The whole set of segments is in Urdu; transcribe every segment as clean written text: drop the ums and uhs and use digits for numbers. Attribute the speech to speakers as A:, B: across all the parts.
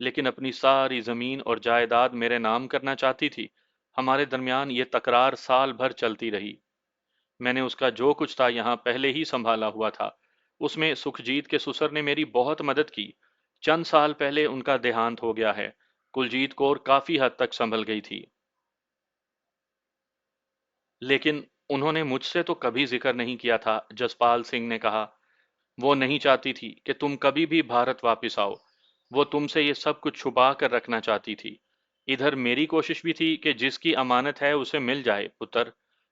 A: لیکن اپنی ساری زمین اور جائیداد میرے نام کرنا چاہتی تھی۔ ہمارے درمیان یہ تکرار سال بھر چلتی رہی۔ میں نے اس کا جو کچھ تھا یہاں پہلے ہی سنبھالا ہوا تھا۔ اس میں سکھجیت کے سسر نے میری بہت مدد کی۔ چند سال پہلے ان کا دیہانت ہو گیا ہے۔ کلجیت کور کافی حد تک سنبھل گئی تھی، لیکن انہوں نے مجھ سے تو کبھی ذکر نہیں کیا تھا، جسپال سنگھ نے کہا۔ وہ نہیں چاہتی تھی کہ تم کبھی بھی بھارت واپس آؤ۔ وہ تم سے یہ سب کچھ چھپا کر رکھنا چاہتی تھی۔ ادھر میری کوشش بھی تھی کہ جس کی امانت ہے اسے مل جائے۔ پتر،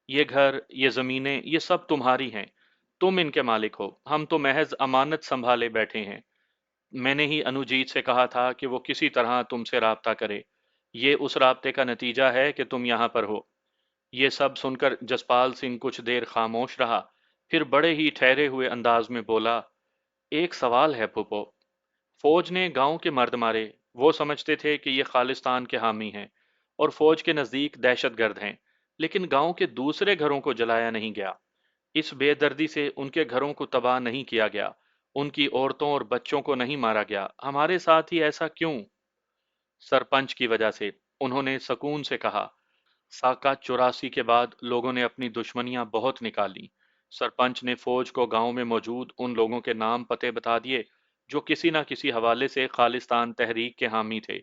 A: یہ گھر، یہ زمینیں، یہ سب تمہاری ہیں۔ تم ان کے مالک ہو، ہم تو محض امانت سنبھالے بیٹھے ہیں۔ میں نے ہی انوجیت سے کہا تھا کہ وہ کسی طرح تم سے رابطہ کرے۔ یہ اس رابطے کا نتیجہ ہے کہ تم یہاں پر ہو۔ یہ سب سن کر جسپال سنگھ کچھ دیر خاموش رہا، پھر بڑے ہی ٹھہرے ہوئے انداز میں بولا، ایک سوال ہے پھوپھو۔ فوج نے گاؤں کے مرد مارے۔ وہ سمجھتے تھے کہ یہ خالصتان کے حامی ہیں اور فوج کے نزدیک دہشت گرد ہیں، لیکن گاؤں کے دوسرے گھروں کو جلایا نہیں گیا۔ اس بے دردی سے ان کے گھروں کو تباہ نہیں کیا گیا، ان کی عورتوں اور بچوں کو نہیں مارا گیا۔ ہمارے ساتھ ہی ایسا کیوں؟ سرپنچ کی وجہ سے، انہوں نے سکون سے کہا۔ ساکہ 84 کے بعد لوگوں نے اپنی دشمنیاں بہت نکالی۔ سرپنچ نے فوج کو گاؤں میں موجود ان لوگوں کے نام پتے بتا دیے جو کسی نہ کسی حوالے سے خالصتان تحریک کے حامی تھے۔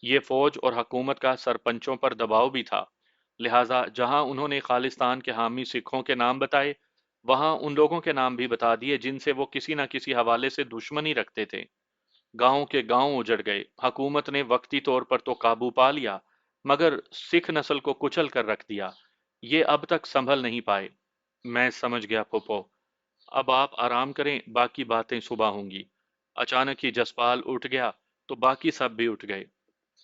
A: یہ فوج اور حکومت کا سرپنچوں پر دباؤ بھی تھا، لہٰذا جہاں انہوں نے خالصتان کے حامی سکھوں کے نام بتائے، وہاں ان لوگوں کے نام بھی بتا دیے جن سے وہ کسی نہ کسی حوالے سے دشمنی رکھتے تھے۔ گاؤں کے گاؤں اجڑ گئے۔ حکومت نے وقتی طور پر تو قابو پا لیا، مگر سکھ نسل کو کچل کر رکھ دیا۔ یہ اب تک سنبھل نہیں پائے۔ میں سمجھ گیا پھوپھو، اب آپ آرام کریں، باقی باتیں صبح ہوں گی۔ اچانک ہی جسپال اٹھ گیا تو باقی سب بھی اٹھ گئے۔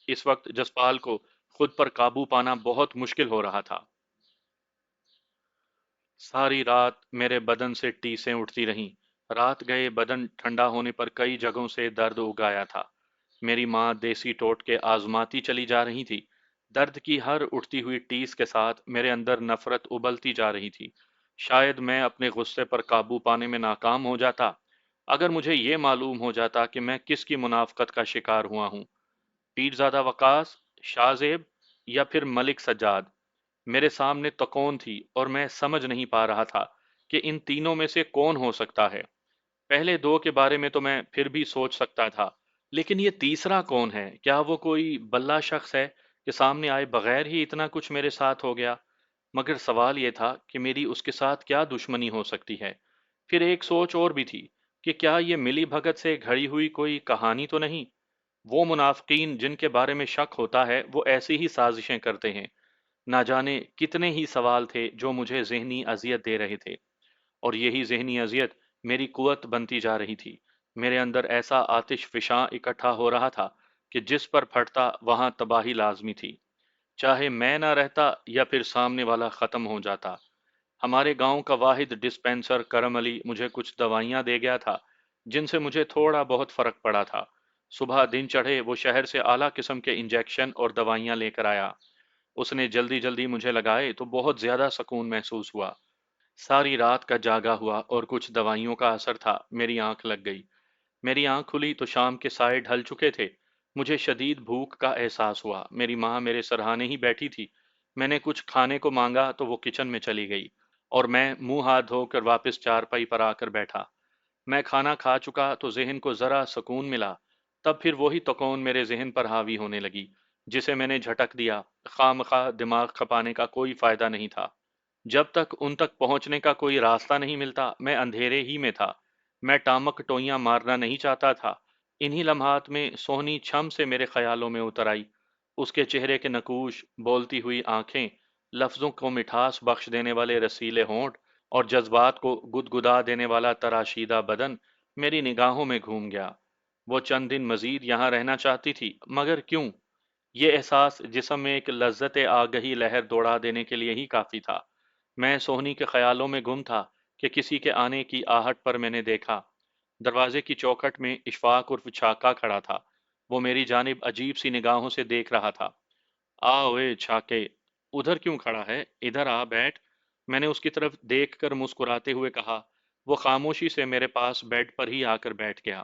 A: اس وقت جسپال کو خود پر قابو پانا بہت مشکل ہو رہا تھا۔ ساری رات میرے بدن سے ٹیسیں اٹھتی رہیں۔ رات گئے بدن ٹھنڈا ہونے پر کئی جگہوں سے درد اگایا تھا۔ میری ماں دیسی ٹوٹکے آزماتی چلی جا رہی تھی۔ درد کی ہر اٹھتی ہوئی ٹیس کے ساتھ میرے اندر نفرت ابلتی جا رہی تھی۔ شاید میں اپنے غصے پر قابو پانے میں ناکام ہو جاتا اگر مجھے یہ معلوم ہو جاتا کہ میں کس کی منافقت کا شکار ہوا ہوں، پیرزادہ وقاص، شاہ زیب یا پھر ملک سجاد۔ میرے سامنے تکون تھی اور میں سمجھ نہیں پا رہا تھا کہ ان تینوں میں سے کون ہو سکتا ہے۔ پہلے دو کے بارے میں تو میں پھر بھی سوچ سکتا تھا، لیکن یہ تیسرا کون ہے؟ کیا وہ کوئی بلہ شخص ہے کہ سامنے آئے بغیر ہی اتنا کچھ میرے ساتھ ہو گیا؟ مگر سوال یہ تھا کہ میری اس کے ساتھ کیا دشمنی ہو سکتی ہے؟ پھر ایک سوچ اور بھی تھی کہ کیا یہ ملی بھگت سے گھڑی ہوئی کوئی کہانی تو نہیں؟ وہ منافقین جن کے بارے میں شک ہوتا ہے وہ ایسی ہی سازشیں کرتے ہیں۔ نہ جانے کتنے ہی سوال تھے جو مجھے ذہنی اذیت دے رہے تھے، اور یہی ذہنی اذیت میری قوت بنتی جا رہی تھی۔ میرے اندر ایسا آتش فشاں اکٹھا ہو رہا تھا کہ جس پر پھٹتا وہاں تباہی لازمی تھی، چاہے میں نہ رہتا یا پھر سامنے والا ختم ہو جاتا۔ ہمارے گاؤں کا واحد ڈسپینسر کرم علی مجھے کچھ دوائیاں دے گیا تھا جن سے مجھے تھوڑا بہت فرق پڑا تھا۔ صبح دن چڑھے وہ شہر سے اعلیٰ قسم کے انجیکشن اور دوائیاں لے کر آیا۔ اس نے جلدی جلدی مجھے لگائے تو بہت زیادہ سکون محسوس ہوا۔ ساری رات کا جاگا ہوا اور کچھ دوائیوں کا اثر تھا، میری آنکھ لگ گئی۔ میری آنکھ کھلی تو شام کے سائے ڈھل چکے تھے۔ مجھے شدید بھوک کا احساس ہوا۔ میری ماں میرے سرہانے ہی بیٹھی تھی۔ میں نے کچھ کھانے کو مانگا تو وہ کچن میں چلی گئی اور میں منہ ہاتھ دھو کر واپس چارپائی پر آ کر بیٹھا۔ میں کھانا کھا چکا تو ذہن کو ذرا سکون ملا، تب پھر وہی تکون میرے ذہن پر حاوی ہونے لگی جسے میں نے جھٹک دیا۔ خواہ مخواہ دماغ کھپانے کا کوئی فائدہ نہیں تھا۔ جب تک ان تک پہنچنے کا کوئی راستہ نہیں ملتا میں اندھیرے ہی میں تھا۔ میں ٹامک ٹوئیاں مارنا نہیں چاہتا تھا۔ انہی لمحات میں سونی چھم سے میرے خیالوں میں اتر آئی۔ اس کے چہرے کے نقوش، بولتی ہوئی آنکھیں، لفظوں کو مٹھاس بخش دینے والے رسیلے ہونٹ اور جذبات کو گدگدا دینے والا تراشیدہ بدن میری نگاہوں میں گھوم گیا۔ وہ چند دن مزید یہاں رہنا چاہتی تھی، مگر کیوں؟ یہ احساس جسم میں ایک لذت آگہی لہر دوڑا دینے کے لیے ہی کافی تھا۔ میں سونی کے خیالوں میں گم تھا کہ کسی کے آنے کی آہٹ پر میں نے دیکھا۔ دروازے کی چوکھٹ میں اشفاق عرف چھاکا کھڑا تھا۔ وہ میری جانب عجیب سی نگاہوں سے دیکھ رہا تھا۔ آ اوے چھاکے، ادھر کیوں کھڑا ہے؟ ادھر آ بیٹھ۔ میں نے اس کی طرف دیکھ کر مسکراتے ہوئے کہا۔ وہ خاموشی سے میرے پاس بیڈ پر ہی آ کر بیٹھ گیا۔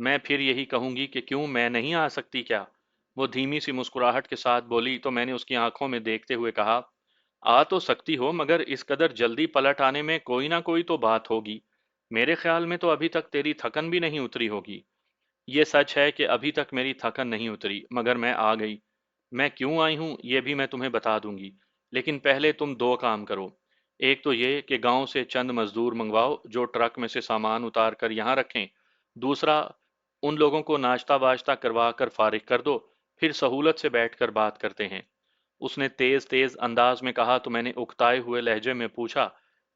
A: میں پھر یہی کہوں گی کہ کیوں میں نہیں آ سکتی کیا؟ وہ دھیمی سی مسکراہٹ کے ساتھ بولی تو میں نے اس کی آنکھوں میں دیکھتے ہوئے کہا، آ تو سکتی ہو مگر اس قدر جلدی پلٹ آنے میں کوئی نہ کوئی تو بات ہوگی۔ میرے خیال میں تو ابھی تک تیری تھکن بھی نہیں اتری ہوگی۔ یہ سچ ہے کہ ابھی تک میری تھکن نہیں اتری مگر میں آ گئی۔ میں کیوں آئی ہوں یہ بھی میں تمہیں بتا دوں گی، لیکن پہلے تم دو کام کرو۔ ایک تو یہ کہ گاؤں سے چند مزدور منگواؤ جو ٹرک میں سے سامان اتار کر یہاں رکھیں۔ دوسرا، ان لوگوں کو ناشتہ واشتہ کروا کر فارغ کر دو، پھر سہولت سے بیٹھ کر بات کرتے ہیں۔ اس نے تیز تیز انداز میں کہا تو میں نے اکتائے ہوئے لہجے میں پوچھا،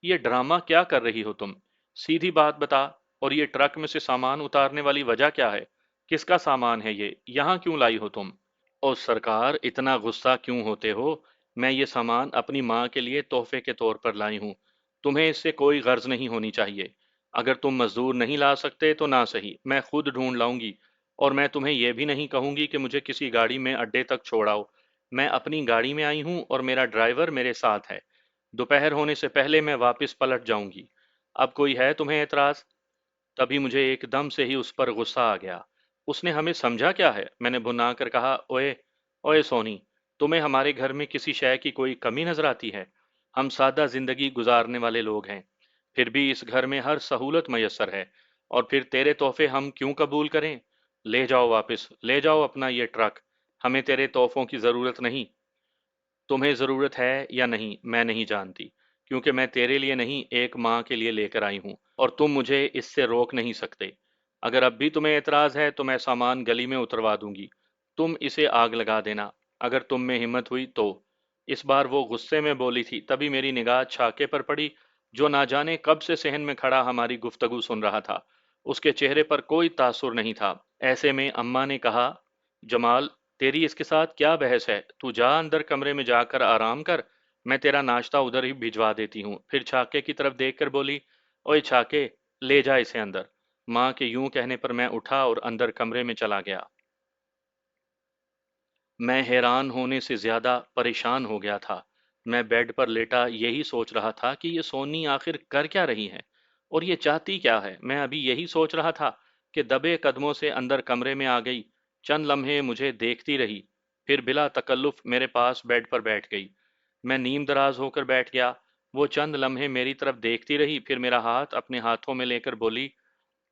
A: یہ ڈرامہ کیا کر رہی ہو تم؟ سیدھی بات بتا، اور یہ ٹرک میں سے سامان اتارنے والی وجہ کیا ہے؟ کس کا سامان ہے یہ؟ یہاں کیوں لائی ہو تم؟ اور سرکار اتنا غصہ کیوں ہوتے ہو؟ میں یہ سامان اپنی ماں کے لیے تحفے کے طور پر لائی ہوں۔ تمہیں اس سے کوئی غرض نہیں ہونی چاہیے۔ اگر تم مزدور نہیں لا سکتے تو نہ صحیح، میں خود ڈھونڈ لاؤں گی۔ اور میں تمہیں یہ بھی نہیں کہوں گی کہ مجھے کسی گاڑی میں اڈے تک چھوڑاؤ۔ میں اپنی گاڑی میں آئی ہوں اور میرا ڈرائیور میرے ساتھ ہے۔ دوپہر ہونے سے پہلے میں واپس پلٹ جاؤں گی۔ اب کوئی ہے تمہیں اعتراض؟ تبھی مجھے ایک دم سے ہی اس پر غصہ آ گیا۔ اس نے ہمیں سمجھا کیا ہے؟ میں نے بھنا کر کہا، اوئے اوئے سونی، تمہیں ہمارے گھر میں کسی شے کی کوئی کمی نظر آتی ہے؟ ہم سادہ زندگی گزارنے والے لوگ ہیں، پھر بھی اس گھر میں ہر سہولت میسر ہے، اور پھر تیرے تحفے ہم کیوں قبول کریں؟ لے جاؤ واپس، لے جاؤ اپنا یہ ٹرک، ہمیں تیرے تحفوں کی ضرورت نہیں۔ تمہیں ضرورت ہے یا نہیں میں نہیں جانتی، کیونکہ میں تیرے لیے نہیں ایک ماں کے لیے لے کر آئی ہوں، اور تم مجھے اس سے روک نہیں سکتے۔ اگر اب بھی تمہیں اعتراض ہے تو میں سامان گلی میں اتروا دوں گی، تم اسے آگ لگا دینا اگر تم میں ہمت ہوئی تو۔ اس بار وہ غصے میں بولی تھی، تبھی میری نگاہ چھاکے پر پڑی جو نہ جانے کب سے صحن میں کھڑا ہماری گفتگو سن رہا تھا۔ اس کے چہرے پر کوئی تاثر نہیں تھا۔ ایسے میں اماں نے کہا، جمال، تیری اس کے ساتھ کیا بحث ہے؟ تو جا اندر کمرے میں جا کر آرام کر، میں تیرا ناشتہ ادھر ہی بھجوا دیتی ہوں۔ پھر چھاکے کی طرف دیکھ کر بولی، اوئے چھاکے، لے جا اسے اندر۔ ماں کے یوں کہنے پر میں اٹھا اور اندر کمرے میں چلا گیا۔ میں حیران ہونے سے زیادہ پریشان ہو گیا تھا۔ میں بیڈ پر لیٹا یہی سوچ رہا تھا کہ یہ سونی آخر کر کیا رہی ہے اور یہ چاہتی کیا ہے۔ میں ابھی یہی سوچ رہا تھا کہ دبے قدموں سے اندر کمرے میں آ گئی، چند لمحے مجھے دیکھتی رہی، پھر بلا تکلف میرے پاس بیڈ پر بیٹھ گئی۔ میں نیم دراز ہو کر بیٹھ گیا۔ وہ چند لمحے میری طرف دیکھتی رہی، پھر میرا ہاتھ اپنے ہاتھوں میں لے کر بولی،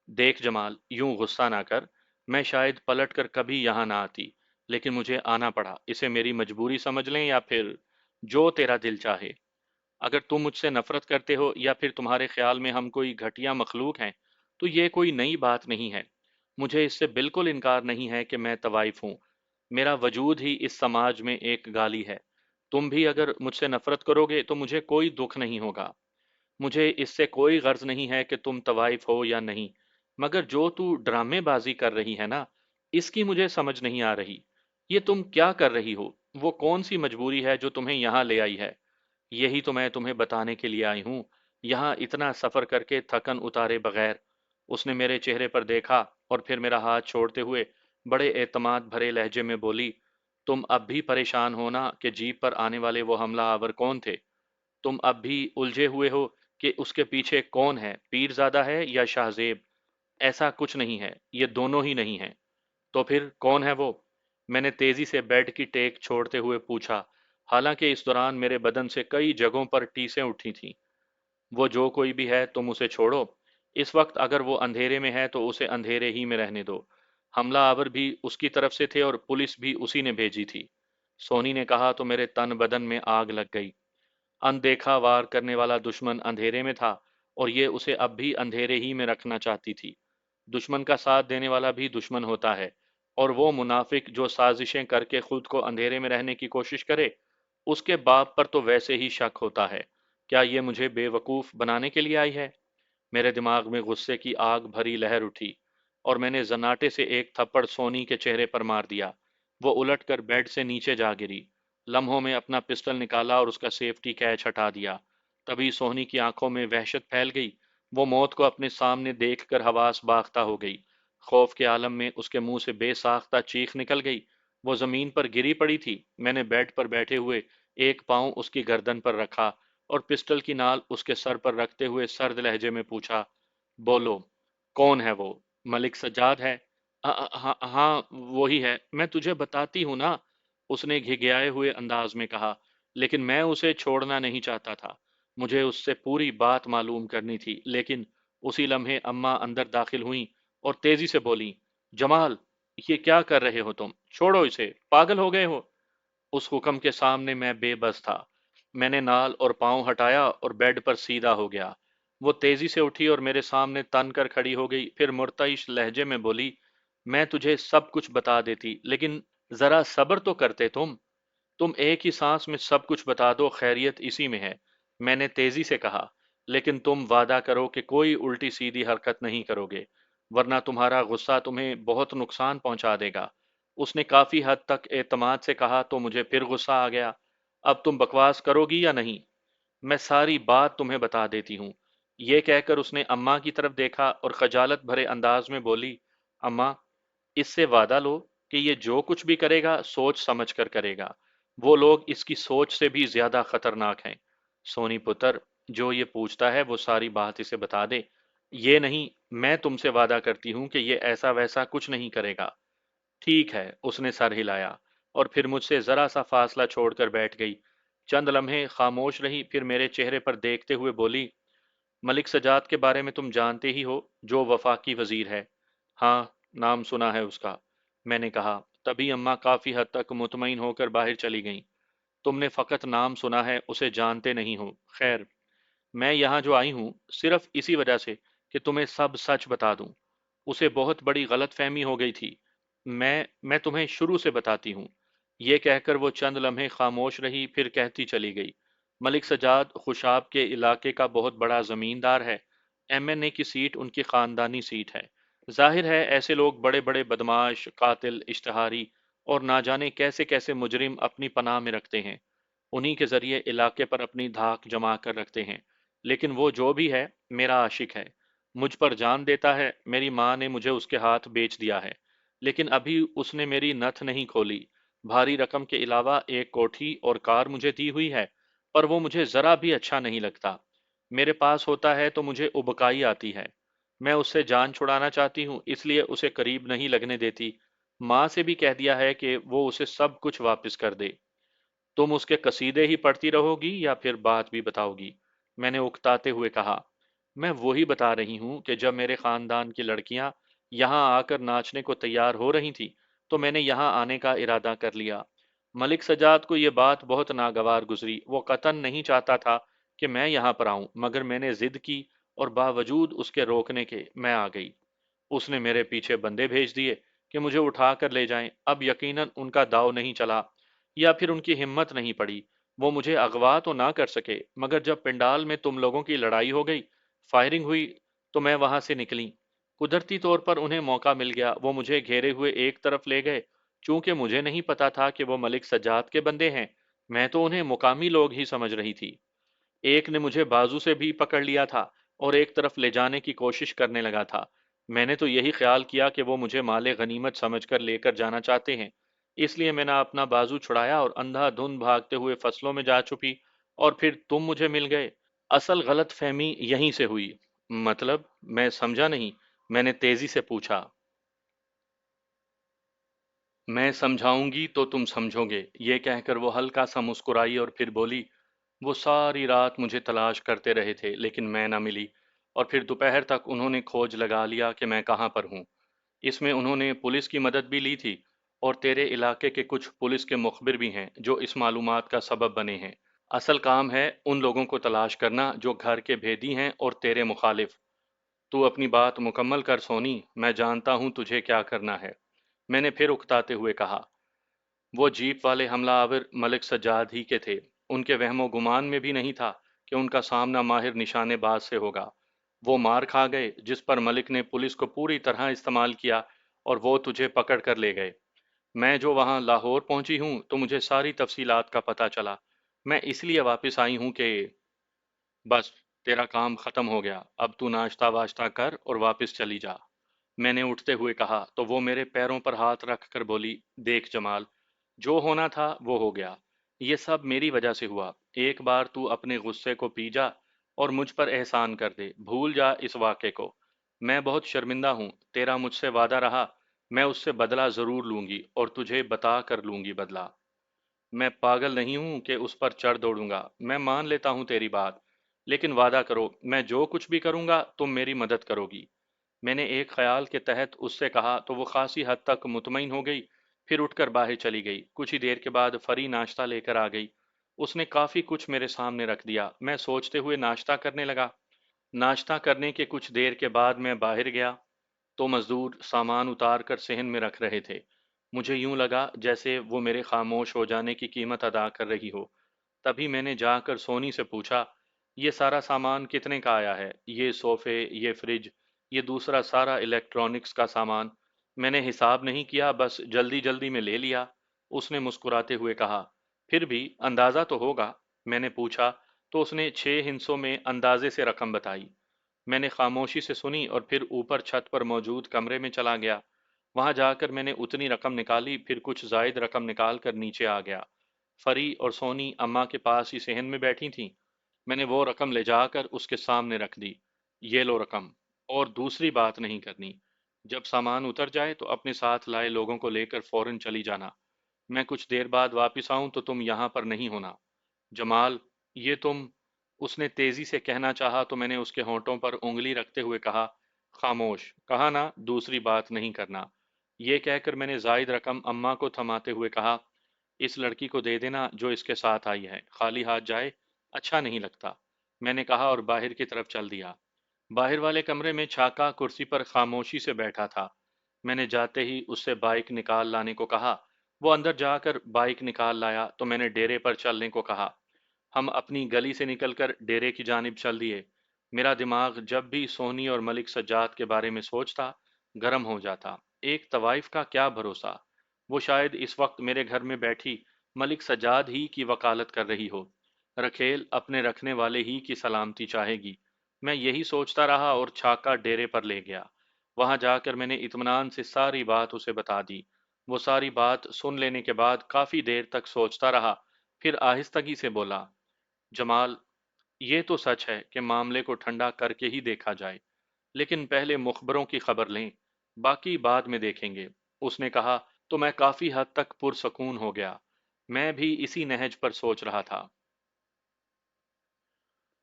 A: دیکھ جمال، یوں غصہ نہ کر، میں شاید پلٹ کر کبھی یہاں نہ آتی، لیکن مجھے آنا پڑا۔ اسے میری مجبوری سمجھ لیں یا پھر جو تیرا دل چاہے۔ اگر تم مجھ سے نفرت کرتے ہو یا پھر تمہارے خیال میں ہم کوئی گھٹیا مخلوق ہیں تو یہ کوئی نئی بات نہیں ہے۔ مجھے اس سے بالکل انکار نہیں ہے کہ میں طوائف ہوں۔ میرا وجود ہی اس سماج میں ایک گالی ہے۔ تم بھی اگر مجھ سے نفرت کرو گے تو مجھے کوئی دکھ نہیں ہوگا۔ مجھے اس سے کوئی غرض نہیں ہے کہ تم طوائف ہو یا نہیں، مگر جو تو ڈرامے بازی کر رہی ہے نا، اس کی مجھے سمجھ نہیں آ رہی۔ یہ تم کیا کر رہی ہو؟ وہ کون سی مجبوری ہے جو تمہیں یہاں لے آئی ہے؟ یہی تو میں تمہیں بتانے کے لیے آئی ہوں، یہاں اتنا سفر کر کے تھکن اتارے بغیر۔ اس نے میرے چہرے پر دیکھا اور پھر میرا ہاتھ چھوڑتے ہوئے بڑے اعتماد بھرے لہجے میں بولی، تم اب بھی پریشان ہونا کہ جیپ پر آنے والے وہ حملہ آور کون تھے؟ تم اب بھی الجھے ہوئے ہو کہ اس کے پیچھے کون ہے، پیرزادہ ہے یا شاہ زیب؟ ایسا کچھ نہیں ہے، یہ دونوں ہی نہیں ہیں۔ تو پھر کون ہے وہ؟ میں نے تیزی سے بیڈ کی ٹیک چھوڑتے ہوئے پوچھا، حالانکہ اس دوران میرے بدن سے کئی جگہوں پر ٹیسیں اٹھی تھیں۔ وہ جو کوئی بھی ہے تم اسے چھوڑو۔ اس وقت اگر وہ اندھیرے میں ہے تو اسے اندھیرے ہی میں رہنے دو۔ حملہ آور بھی اس کی طرف سے تھے اور پولیس بھی اسی نے بھیجی تھی۔ سونی نے کہا تو میرے تن بدن میں آگ لگ گئی۔ اندیکھا وار کرنے والا دشمن اندھیرے میں تھا اور یہ اسے اب بھی اندھیرے ہی میں رکھنا چاہتی تھی۔ دشمن کا ساتھ دینے والا بھی دشمن ہوتا ہے، اور وہ منافق جو سازشیں کر کے خود کو اندھیرے میں رہنے کی کوشش کرے، اس کے باپ پر تو ویسے ہی شک ہوتا ہے۔ کیا یہ مجھے بے وقوف بنانے کے لیے آئی ہے؟ میرے دماغ میں غصے کی آگ بھری لہر اٹھی اور میں نے زناٹے سے ایک تھپڑ سونی کے چہرے پر مار دیا۔ وہ الٹ کر بیڈ سے نیچے جا گری۔ لمحوں میں اپنا پسٹل نکالا اور اس کا سیفٹی کیچ ہٹا دیا۔ تبھی سونی کی آنکھوں میں وحشت پھیل گئی۔ وہ موت کو اپنے سامنے دیکھ کر حواس باختہ ہو گئی۔ خوف کے عالم میں اس کے منہ سے بے ساختہ چیخ نکل گئی۔ وہ زمین پر گری پڑی تھی۔ میں نے بیڈ پر بیٹھے ہوئے ایک پاؤں اس کی گردن پر رکھا اور پسٹل کی نال اس کے سر پر رکھتے ہوئے سرد لہجے میں پوچھا، بولو، کون ہے وہ؟ ملک سجاد ہے؟ ہاں ہاں وہی ہے، میں تجھے بتاتی ہوں نا، اس نے گھگیائے ہوئے انداز میں کہا، لیکن میں اسے چھوڑنا نہیں چاہتا تھا، مجھے اس سے پوری بات معلوم کرنی تھی، لیکن اسی لمحے اماں اندر داخل ہوئیں اور تیزی سے بولیں، جمال، یہ کیا کر رہے ہو تم؟ چھوڑو اسے، پاگل ہو گئے ہو؟ اس حکم کے سامنے میں بے بس تھا۔ میں نے نال اور پاؤں ہٹایا اور بیڈ پر سیدھا ہو گیا۔ وہ تیزی سے اٹھی اور میرے سامنے تن کر کھڑی ہو گئی، پھر مرتعش لہجے میں بولی، میں تجھے سب کچھ بتا دیتی، لیکن ذرا صبر تو کرتے تم ایک ہی سانس میں سب کچھ بتا دو، خیریت اسی میں ہے، میں نے تیزی سے کہا، لیکن تم وعدہ کرو کہ کوئی الٹی سیدھی حرکت نہیں کرو گے، ورنہ تمہارا غصہ تمہیں بہت نقصان پہنچا دے گا۔ اس نے کافی حد تک اعتماد سے کہا تو مجھے پھر غصہ آ گیا، اب تم بکواس کرو گی یا نہیں؟ میں ساری بات تمہیں بتا دیتی ہوں۔ یہ کہہ کر اس نے اماں کی طرف دیکھا اور خجالت بھرے انداز میں بولی، اماں، اس سے وعدہ لو کہ یہ جو کچھ بھی کرے گا سوچ سمجھ کر کرے گا، وہ لوگ اس کی سوچ سے بھی زیادہ خطرناک ہیں۔ سونی پتر، جو یہ پوچھتا ہے وہ ساری بات اسے بتا دے۔ یہ نہیں، میں تم سے وعدہ کرتی ہوں کہ یہ ایسا ویسا کچھ نہیں کرے گا۔ ٹھیک ہے، اس نے سر ہلایا اور پھر مجھ سے ذرا سا فاصلہ چھوڑ کر بیٹھ گئی۔ چند لمحے خاموش رہی، پھر میرے چہرے پر دیکھتے ہوئے بولی، ملک سجاد کے بارے میں تم جانتے ہی ہو، جو وفاقی وزیر ہے؟ ہاں، نام سنا ہے اس کا، میں نے کہا۔ تبھی اماں کافی حد تک مطمئن ہو کر باہر چلی گئیں۔ تم نے فقط نام سنا ہے، اسے جانتے نہیں ہو۔ خیر، میں یہاں جو آئی ہوں صرف اسی وجہ سے کہ تمہیں سب سچ بتا دوں۔ اسے بہت بڑی غلط فہمی ہو گئی تھی، میں تمہیں شروع سے بتاتی ہوں۔ یہ کہہ کر وہ چند لمحے خاموش رہی، پھر کہتی چلی گئی، ملک سجاد خوشاب کے علاقے کا بہت بڑا زمیندار ہے، ایم این اے کی سیٹ ان کی خاندانی سیٹ ہے۔ ظاہر ہے ایسے لوگ بڑے بڑے بدماش، قاتل، اشتہاری اور نہ جانے کیسے کیسے مجرم اپنی پناہ میں رکھتے ہیں، انہی کے ذریعے علاقے پر اپنی دھاک جما کر رکھتے ہیں۔ لیکن وہ جو بھی ہے، میرا عاشق ہے، مجھ پر جان دیتا ہے، میری ماں نے مجھے اس کے ہاتھ بیچ دیا ہے، لیکن ابھی اس نے میری نتھ نہیں کھولی۔ بھاری رقم کے علاوہ ایک کوٹھی اور کار مجھے دی ہوئی ہے، پر وہ مجھے ذرا بھی اچھا نہیں لگتا۔ میرے پاس ہوتا ہے تو مجھے ابکائی آتی ہے۔ میں اس سے جان چھڑانا چاہتی ہوں، اس لیے اسے قریب نہیں لگنے دیتی۔ ماں سے بھی کہہ دیا ہے کہ وہ اسے سب کچھ واپس کر دے۔ تم اس کے قصیدے ہی پڑھتی رہو گی یا پھر بات بھی بتاؤ گی؟ میں نے اکتاتے ہوئے کہا، میں وہی بتا رہی ہوں کہ جب میرے خاندان کی لڑکیاں یہاں آ کر ناچنے کو تیار ہو رہی تھی تو میں نے یہاں آنے کا ارادہ کر لیا۔ ملک سجاد کو یہ بات بہت ناگوار گزری، وہ قطعاً نہیں چاہتا تھا کہ میں یہاں پر آؤں، مگر میں نے ضد کی اور باوجود اس کے روکنے کے میں آ گئی۔ اس نے میرے پیچھے بندے بھیج دیے کہ مجھے اٹھا کر لے جائیں۔ اب یقیناً ان کا داؤ نہیں چلا یا پھر ان کی ہمت نہیں پڑی، وہ مجھے اغوا تو نہ کر سکے، مگر جب پنڈال میں تم لوگوں کی لڑائی ہو گئی، فائرنگ ہوئی، تو میں وہاں سے نکلی۔ قدرتی طور پر انہیں موقع مل گیا، وہ مجھے گھیرے ہوئے ایک طرف لے گئے۔ چونکہ مجھے نہیں پتا تھا کہ وہ ملک سجاد کے بندے ہیں، میں تو انہیں مقامی لوگ ہی سمجھ رہی تھی۔ ایک نے مجھے بازو سے بھی پکڑ لیا تھا اور ایک طرف لے جانے کی کوشش کرنے لگا تھا۔ میں نے تو یہی خیال کیا کہ وہ مجھے مال غنیمت سمجھ کر لے کر جانا چاہتے ہیں، اس لیے میں نے اپنا بازو چھڑایا اور اندھا دھند بھاگتے ہوئے فصلوں میں جا چھپی، اور پھر تم مجھے مل گئے۔ اصل غلط فہمی یہیں سے ہوئی۔ مطلب؟ میں سمجھا نہیں، میں نے تیزی سے پوچھا۔ میں سمجھاؤں گی تو تم سمجھو گے، یہ کہہ کر وہ ہلکا سا مسکرائی اور پھر بولی، وہ ساری رات مجھے تلاش کرتے رہے تھے لیکن میں نہ ملی، اور پھر دوپہر تک انہوں نے کھوج لگا لیا کہ میں کہاں پر ہوں۔ اس میں انہوں نے پولیس کی مدد بھی لی تھی، اور تیرے علاقے کے کچھ پولیس کے مخبر بھی ہیں جو اس معلومات کا سبب بنے ہیں۔ اصل کام ہے ان لوگوں کو تلاش کرنا جو گھر کے بھیدی ہیں اور تیرے مخالف۔ تو اپنی بات مکمل کر سونی، میں جانتا ہوں تجھے کیا کرنا ہے، میں نے پھر اکتاتے ہوئے کہا۔ وہ جیپ والے حملہ آور ملک سجاد ہی کے تھے، ان کے وہم و گمان میں بھی نہیں تھا کہ ان کا سامنا ماہر نشانے باز سے ہوگا۔ وہ مار کھا گئے جس پر ملک نے پولیس کو پوری طرح استعمال کیا، اور وہ تجھے پکڑ کر لے گئے۔ میں جو وہاں لاہور پہنچی ہوں تو مجھے ساری تفصیلات کا پتہ چلا، میں اس لیے واپس آئی ہوں کہ بس، تیرا کام ختم ہو گیا، اب تو ناشتہ واشتہ کر اور واپس چلی جا، میں نے اٹھتے ہوئے کہا تو وہ میرے پیروں پر ہاتھ رکھ کر بولی، دیکھ جمال، جو ہونا تھا وہ ہو گیا، یہ سب میری وجہ سے ہوا، ایک بار تو اپنے غصے کو پی جا اور مجھ پر احسان کر دے، بھول جا اس واقعے کو۔ میں بہت شرمندہ ہوں، تیرا مجھ سے وعدہ رہا، میں اس سے بدلہ ضرور لوں گی اور تجھے بتا کر لوں گی بدلہ۔ میں پاگل نہیں ہوں کہ اس پر چڑھ دوڑوں گا، میں مان لیتا ہوں تیری بات، لیکن وعدہ کرو میں جو کچھ بھی کروں گا تم میری مدد کرو گی۔ میں نے ایک خیال کے تحت اس سے کہا تو وہ خاصی حد تک مطمئن ہو گئی، پھر اٹھ کر باہر چلی گئی۔ کچھ ہی دیر کے بعد فری ناشتہ لے کر آ گئی۔ اس نے کافی کچھ میرے سامنے رکھ دیا، میں سوچتے ہوئے ناشتہ کرنے لگا۔ ناشتہ کرنے کے کچھ دیر کے بعد میں باہر گیا تو مزدور سامان اتار کر صحن میں رکھ رہے تھے۔ مجھے یوں لگا جیسے وہ میرے خاموش ہو جانے کی قیمت ادا کر رہی ہو۔ تبھی میں نے جا کر سونی سے پوچھا، یہ سارا سامان کتنے کا آیا ہے؟ یہ صوفے، یہ فریج، یہ دوسرا سارا الیکٹرانکس کا سامان؟ میں نے حساب نہیں کیا، بس جلدی جلدی میں لے لیا۔ اس نے مسکراتے ہوئے کہا، پھر بھی اندازہ تو ہوگا؟ میں نے پوچھا تو اس نے 6 ہندسوں میں اندازے سے رقم بتائی۔ میں نے خاموشی سے سنی اور پھر اوپر چھت پر موجود کمرے میں چلا گیا۔ وہاں جا کر میں نے اتنی رقم نکالی، پھر کچھ زائد رقم نکال کر نیچے آ گیا۔ فری اور سونی اماں کے پاس ہی صحن میں بیٹھی تھیں۔ میں نے وہ رقم لے جا کر اس کے سامنے رکھ دی۔ یہ لو رقم، اور دوسری بات نہیں کرنی۔ جب سامان اتر جائے تو اپنے ساتھ لائے لوگوں کو لے کر فوراً چلی جانا۔ میں کچھ دیر بعد واپس آؤں تو تم یہاں پر نہیں ہونا۔ جمال، یہ تم، اس نے تیزی سے کہنا چاہا تو میں نے اس کے ہونٹوں پر انگلی رکھتے ہوئے کہا، خاموش، کہا نا دوسری بات نہیں کرنا۔ یہ کہہ کر میں نے زائد رقم اماں کو تھماتے ہوئے کہا، اس لڑکی کو دے دینا جو اس کے ساتھ آئی ہے، خالی ہاتھ جائے اچھا نہیں لگتا، میں نے کہا اور باہر کی طرف چل دیا۔ باہر والے کمرے میں چھاکا کرسی پر خاموشی سے بیٹھا تھا۔ میں نے جاتے ہی اس سے بائک نکال لانے کو کہا۔ وہ اندر جا کر بائک نکال لایا تو میں نے ڈیرے پر چلنے کو کہا۔ ہم اپنی گلی سے نکل کر ڈیرے کی جانب چل دیے۔ میرا دماغ جب بھی سونی اور ملک سجاد کے بارے میں سوچتا گرم ہو جاتا۔ ایک طوائف کا کیا بھروسہ، وہ شاید اس وقت میرے گھر میں بیٹھی ملک سجاد ہی کی وکالت کر رہی ہو، رکھیل اپنے رکھنے والے ہی کی سلامتی چاہے گی۔ میں یہی سوچتا رہا اور چھاکا ڈیرے پر لے گیا۔ وہاں جا کر میں نے اطمینان سے ساری بات اسے بتا دی۔ وہ ساری بات سن لینے کے بعد کافی دیر تک سوچتا رہا، پھر آہستگی سے بولا، جمال، یہ تو سچ ہے کہ معاملے کو ٹھنڈا کر کے ہی دیکھا جائے، لیکن پہلے مخبروں کی خبر لیں، باقی بعد میں دیکھیں گے۔ اس نے کہا تو میں کافی حد تک پرسکون ہو گیا۔ میں بھی اسی نہج پر سوچ رہا تھا۔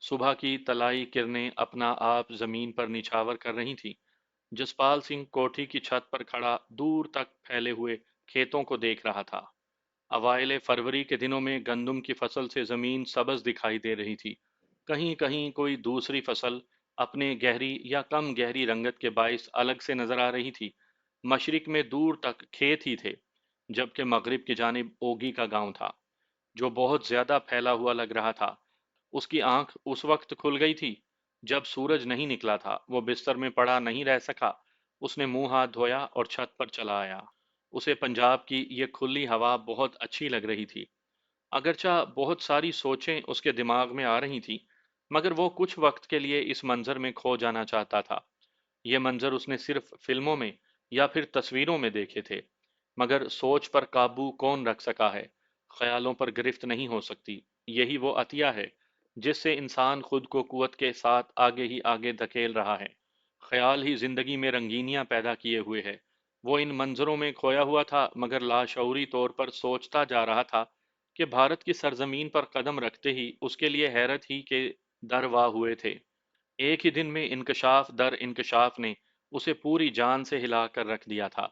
A: صبح کی طلائی کرنیں اپنا آپ زمین پر نچھاور کر رہی تھیں۔ جسپال سنگھ کوٹھی کی چھت پر کھڑا دور تک پھیلے ہوئے کھیتوں کو دیکھ رہا تھا۔ اوائل فروری کے دنوں میں گندم کی فصل سے زمین سبز دکھائی دے رہی تھی۔ کہیں کہیں کوئی دوسری فصل اپنے گہری یا کم گہری رنگت کے باعث الگ سے نظر آ رہی تھی۔ مشرق میں دور تک کھیت ہی تھے، جبکہ مغرب کی جانب اوگی کا گاؤں تھا، جو بہت زیادہ پھیلا ہوا لگ رہا تھا۔ اس کی آنکھ اس وقت کھل گئی تھی جب سورج نہیں نکلا تھا۔ وہ بستر میں پڑا نہیں رہ سکا۔ اس نے منہ ہاتھ دھویا اور چھت پر چلا آیا۔ اسے پنجاب کی یہ کھلی ہوا بہت اچھی لگ رہی تھی۔ اگرچہ بہت ساری سوچیں اس کے دماغ میں آ رہی تھیں، مگر وہ کچھ وقت کے لیے اس منظر میں کھو جانا چاہتا تھا۔ یہ منظر اس نے صرف فلموں میں یا پھر تصویروں میں دیکھے تھے، مگر سوچ پر قابو کون رکھ سکا ہے؟ خیالوں پر گرفت نہیں ہو سکتی۔ یہی وہ عطیہ ہے جس سے انسان خود کو قوت کے ساتھ آگے ہی آگے دھکیل رہا ہے۔ خیال ہی زندگی میں رنگینیاں پیدا کیے ہوئے ہے۔ وہ ان منظروں میں کھویا ہوا تھا، مگر لاشعوری طور پر سوچتا جا رہا تھا کہ بھارت کی سرزمین پر قدم رکھتے ہی اس کے لیے حیرت ہی کے در واہ ہوئے تھے۔ ایک ہی دن میں انکشاف در انکشاف نے اسے پوری جان سے ہلا کر رکھ دیا تھا۔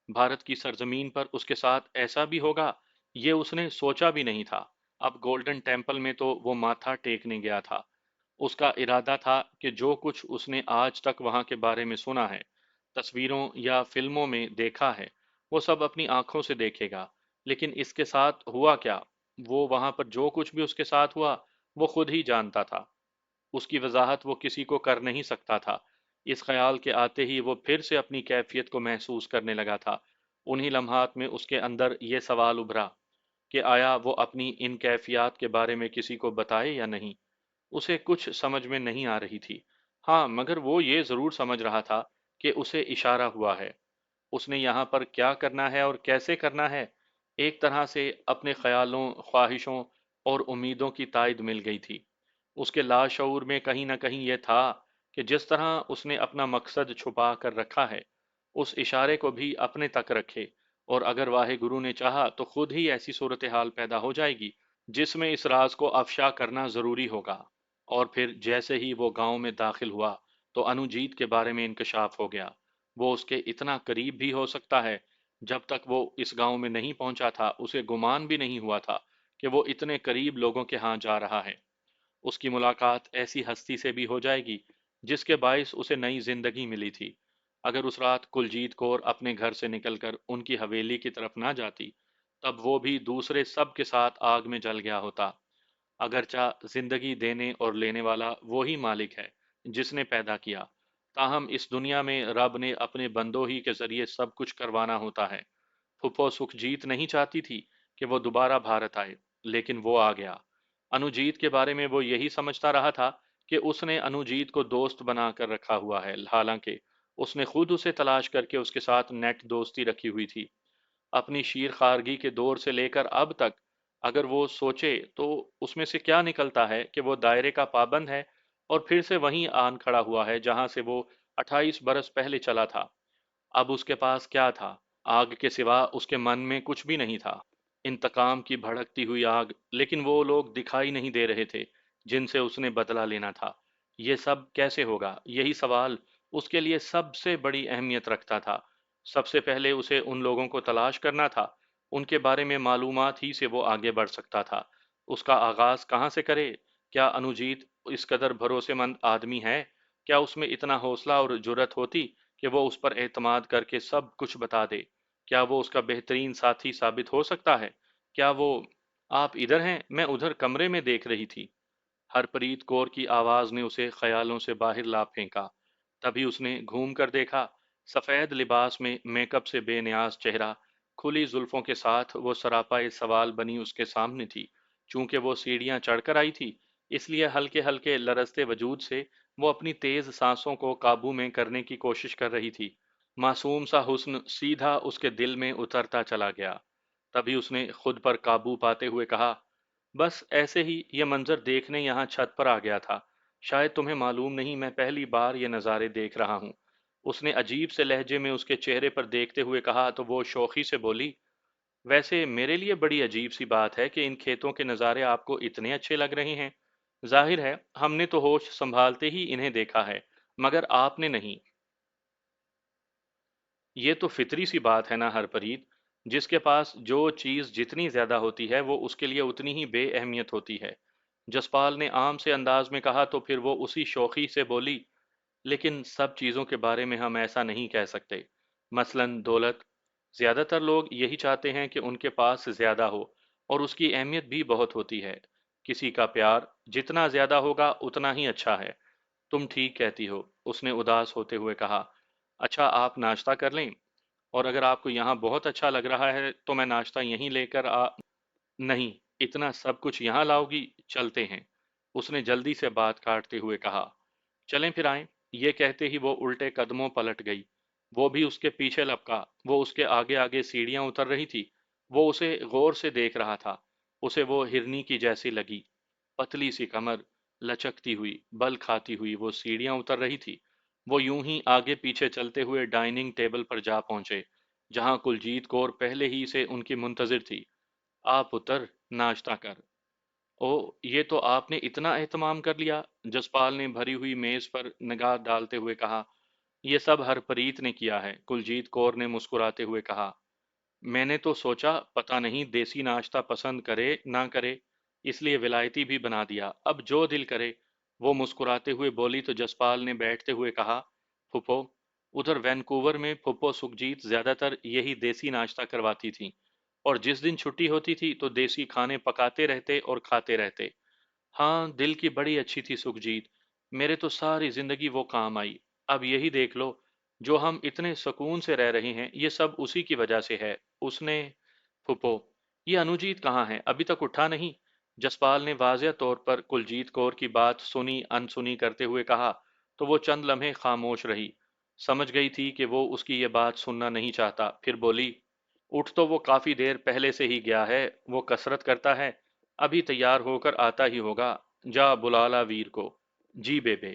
A: بھارت کی سرزمین پر اس کے ساتھ ایسا بھی ہوگا، یہ اس نے سوچا بھی نہیں تھا۔ اب گولڈن ٹیمپل میں تو وہ ماتھا ٹیکنے گیا تھا۔ اس کا ارادہ تھا کہ جو کچھ اس نے آج تک وہاں کے بارے میں سنا ہے، تصویروں یا فلموں میں دیکھا ہے، وہ سب اپنی آنکھوں سے دیکھے گا۔ لیکن اس کے ساتھ ہوا کیا؟ وہ وہاں پر جو کچھ بھی اس کے ساتھ ہوا، وہ خود ہی جانتا تھا۔ اس کی وضاحت وہ کسی کو کر نہیں سکتا تھا۔ اس خیال کے آتے ہی وہ پھر سے اپنی کیفیت کو محسوس کرنے لگا تھا۔ انہی لمحات میں اس کے اندر یہ سوال ابھرا کہ آیا وہ اپنی ان کیفیات کے بارے میں کسی کو بتائے یا نہیں؟ اسے کچھ سمجھ میں نہیں آ رہی تھی۔ ہاں، مگر وہ یہ ضرور سمجھ رہا تھا کہ اسے اشارہ ہوا ہے۔ اس نے یہاں پر کیا کرنا ہے اور کیسے کرنا ہے، ایک طرح سے اپنے خیالوں، خواہشوں اور امیدوں کی تائید مل گئی تھی۔ اس کے لاشعور میں کہیں نہ کہیں یہ تھا کہ جس طرح اس نے اپنا مقصد چھپا کر رکھا ہے اس اشارے کو بھی اپنے تک رکھے، اور اگر واحد گرو نے چاہا تو خود ہی ایسی صورتحال پیدا ہو جائے گی جس میں اس راز کو افشا کرنا ضروری ہوگا۔ اور پھر جیسے ہی وہ گاؤں میں داخل ہوا تو انوجیت کے بارے میں انکشاف ہو گیا۔ وہ اس کے اتنا قریب بھی ہو سکتا ہے، جب تک وہ اس گاؤں میں نہیں پہنچا تھا اسے گمان بھی نہیں ہوا تھا کہ وہ اتنے قریب لوگوں کے ہاں جا رہا ہے۔ اس کی ملاقات ایسی ہستی سے بھی ہو جائے گی جس کے باعث اسے نئی زندگی ملی تھی۔ اگر اس رات کلجیت کور اپنے گھر سے نکل کر ان کی حویلی کی طرف نہ جاتی تب وہ بھی دوسرے سب کے ساتھ آگ میں جل گیا ہوتا۔ اگرچہ زندگی دینے اور لینے والا وہی مالک ہے جس نے پیدا کیا، تاہم اس دنیا میں رب نے اپنے بندوں ہی کے ذریعے سب کچھ کروانا ہوتا ہے۔ پھپھو سکھجیت نہیں چاہتی تھی کہ وہ دوبارہ بھارت آئے، لیکن وہ آ گیا۔ انوجیت کے بارے میں وہ یہی سمجھتا رہا تھا کہ اس نے انوجیت کو دوست بنا کر رکھا ہوا ہے، حالانکہ اس نے خود اسے تلاش کر کے اس کے ساتھ نیٹ دوستی رکھی ہوئی تھی۔ اپنی شیر خارگی کے دور سے لے کر اب تک اگر وہ سوچے تو اس میں سے کیا نکلتا ہے کہ وہ دائرے کا پابند ہے اور پھر سے وہیں آن کھڑا ہوا ہے جہاں سے وہ 28 برس پہلے چلا تھا۔ اب اس کے پاس کیا تھا؟ آگ کے سوا اس کے من میں کچھ بھی نہیں تھا۔ انتقام کی بھڑکتی ہوئی آگ، لیکن وہ لوگ دکھائی نہیں دے رہے تھے جن سے اس نے بدلہ لینا تھا۔ یہ سب کیسے ہوگا؟ یہی سوال اس کے لیے سب سے بڑی اہمیت رکھتا تھا۔ سب سے پہلے اسے ان لوگوں کو تلاش کرنا تھا، ان کے بارے میں معلومات ہی سے وہ آگے بڑھ سکتا تھا۔ اس کا آغاز کہاں سے کرے؟ کیا انوجیت اس قدر بھروسے مند آدمی ہے؟ کیا اس میں اتنا حوصلہ اور جرأت ہوتی کہ وہ اس پر اعتماد کر کے سب کچھ بتا دے؟ کیا وہ اس کا بہترین ساتھی ثابت ہو سکتا ہے؟ کیا وہ... آپ ادھر ہیں؟ میں ادھر کمرے میں دیکھ رہی تھی۔ ہرپریت کور کی آواز نے اسے خیالوں سے باہر لا پھینکا۔ تبھی اس نے گھوم کر دیکھا، سفید لباس میں میک اپ سے بے نیاز چہرہ، کھلی زلفوں کے ساتھ وہ سراپا سوال بنی اس کے سامنے تھی۔ چونکہ وہ سیڑھیاں چڑھ کر آئی تھی اس لیے ہلکے ہلکے لرزتے وجود سے وہ اپنی تیز سانسوں کو قابو میں کرنے کی کوشش کر رہی تھی۔ معصوم سا حسن سیدھا اس کے دل میں اترتا چلا گیا۔ تبھی اس نے خود پر قابو پاتے ہوئے کہا، بس ایسے ہی یہ منظر دیکھنے یہاں چھت پر آ گیا تھا۔ شاید تمہیں معلوم نہیں میں پہلی بار یہ نظارے دیکھ رہا ہوں۔ اس نے عجیب سے لہجے میں اس کے چہرے پر دیکھتے ہوئے کہا تو وہ شوخی سے بولی، ویسے میرے لیے بڑی عجیب سی بات ہے کہ ان کھیتوں کے نظارے آپ کو اتنے اچھے لگ رہے ہیں۔ ظاہر ہے ہم نے تو ہوش سنبھالتے ہی انہیں دیکھا ہے، مگر آپ نے نہیں۔ یہ تو فطری سی بات ہے نا ہرپریت، جس کے پاس جو چیز جتنی زیادہ ہوتی ہے وہ اس کے لیے اتنی ہی بے اہمیت ہوتی ہے۔ جسپال نے عام سے انداز میں کہا تو پھر وہ اسی شوخی سے بولی، لیکن سب چیزوں کے بارے میں ہم ایسا نہیں کہہ سکتے۔ مثلاً دولت، زیادہ تر لوگ یہی چاہتے ہیں کہ ان کے پاس زیادہ ہو، اور اس کی اہمیت بھی بہت ہوتی ہے۔ کسی کا پیار جتنا زیادہ ہوگا اتنا ہی اچھا ہے۔ تم ٹھیک کہتی ہو، اس نے اداس ہوتے ہوئے کہا۔ اچھا آپ ناشتہ کر لیں، اور اگر آپ کو یہاں بہت اچھا لگ رہا ہے تو میں ناشتہ یہیں لے کر نہیں، اتنا سب کچھ یہاں لاؤ گی؟ چلتے ہیں، اس نے جلدی سے بات کاٹتے ہوئے کہا۔ چلیں پھر آئیں۔ یہ کہتے ہی وہ الٹے قدموں پلٹ گئی۔ وہ بھی اس کے پیچھے لپکا۔ وہ اس کے آگے آگے سیڑھیاں اتر رہی تھی۔ وہ اسے غور سے دیکھ رہا تھا۔ اسے وہ ہرنی کی جیسی لگی، پتلی سی کمر، لچکتی ہوئی، بل کھاتی ہوئی وہ سیڑھیاں اتر رہی تھی۔ وہ یوں ہی آگے پیچھے چلتے ہوئے ڈائننگ ٹیبل پر جا پہنچے، جہاں کلجیت کور پہلے ہی سے ان کی منتظر تھی۔ آپ اتر، ناشتہ کر۔ او، یہ تو آپ نے اتنا اہتمام کر لیا، جسپال نے بھری ہوئی میز پر نگاہ ڈالتے ہوئے کہا۔ یہ سب ہرپریت نے کیا ہے، کلجیت کور نے مسکراتے ہوئے کہا۔ میں نے تو سوچا پتہ نہیں دیسی ناشتہ پسند کرے نہ کرے، اس لیے ولایتی بھی بنا دیا، اب جو دل کرے۔ وہ مسکراتے ہوئے بولی تو جسپال نے بیٹھتے ہوئے کہا، پھپھو، ادھر وینکوور میں پھپھو سکھجیت زیادہ تر یہی دیسی ناشتہ کرواتی تھیں، اور جس دن چھٹی ہوتی تھی تو دیسی کھانے پکاتے رہتے اور کھاتے رہتے۔ ہاں دل کی بڑی اچھی تھی سکھجیت، میرے تو ساری زندگی وہ کام آئی۔ اب یہی دیکھ لو، جو ہم اتنے سکون سے رہ رہے ہیں یہ سب اسی کی وجہ سے ہے۔ اس نے... پھپھو، یہ انوجیت کہاں ہے؟ ابھی تک اٹھا نہیں؟ جسپال نے واضح طور پر کلجیت کور کی بات سنی انسنی کرتے ہوئے کہا تو وہ چند لمحے خاموش رہی۔ سمجھ گئی تھی کہ وہ اس کی یہ بات سننا نہیں چاہتا، پھر بولی، اٹھ تو وہ کافی دیر پہلے سے ہی گیا ہے، وہ کسرت کرتا ہے، ابھی تیار ہو کر آتا ہی ہوگا، جا بلا لا ویر کو۔ جی بیبے۔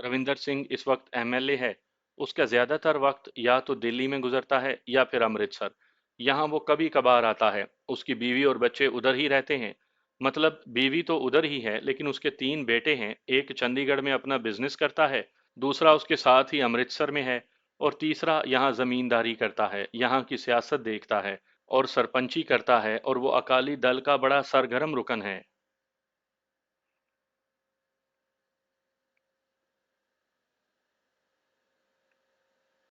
A: روندر سنگھ اس وقت ایم ایل اے ہے، اس کا زیادہ تر وقت یا تو دلی میں گزرتا ہے یا پھر امرتسر۔ یہاں وہ کبھی کبھار آتا ہے، اس کی بیوی اور بچے ادھر ہی رہتے ہیں۔ مطلب بیوی تو ادھر ہی ہے لیکن اس کے 3 بیٹے ہیں، ایک چنڈی گڑھ میں اپنا بزنس کرتا ہے، دوسرا اس کے ساتھ ہی امرتسر میں ہے، اور تیسرا یہاں زمینداری کرتا ہے، یہاں کی سیاست دیکھتا ہے اور سرپنچی کرتا ہے، اور وہ اکالی دل کا بڑا سرگرم رکن ہے۔